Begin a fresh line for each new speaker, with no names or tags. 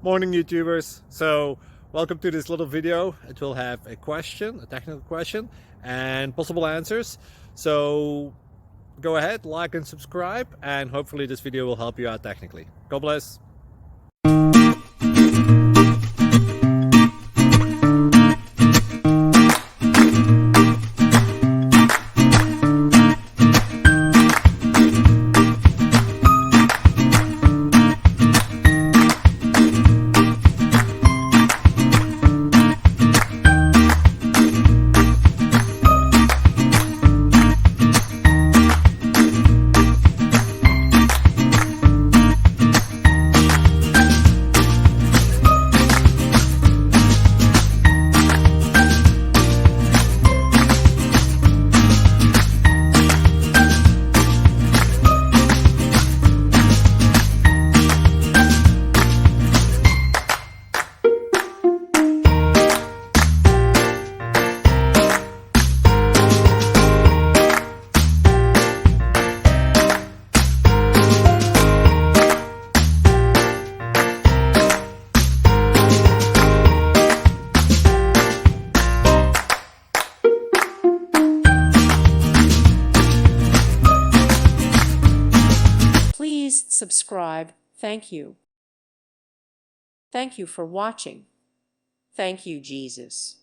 Morning YouTubers. So welcome to this little video. It will have a question, a technical question, and possible answers. So go ahead, like and subscribe, and hopefully this video will help you out technically. God bless.
Please subscribe. Thank you. Thank you for watching. Thank you, Jesus.